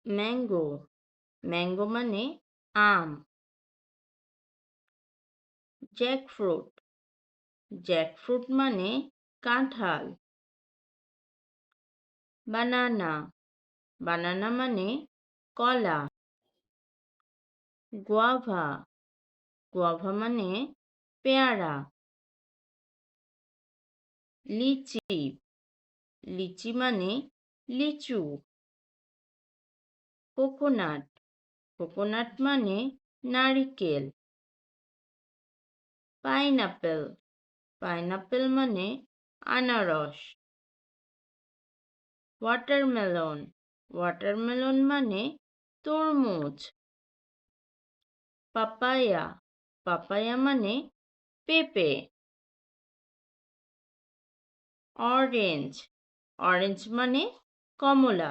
Mango mango মানে আম। Jackfruit jackfruit মানে কাঁঠাল। বানানা বানানা মানে কলা। গুয়াভা গুয়াভা মানে পেয়ারা। লিচি লিচি মানে লিচু। কোকোনাট কোকোনাট মানে নারিকেল। পাইনাপেল পাইনাপেল মানে আনারস। ওয়াটারমেলন ওয়াটারমেলন মানে তরমুজ। পাপায়া পাপায়া মানে পেঁপে। অরেঞ্জ অরেঞ্জ মানে কমলা।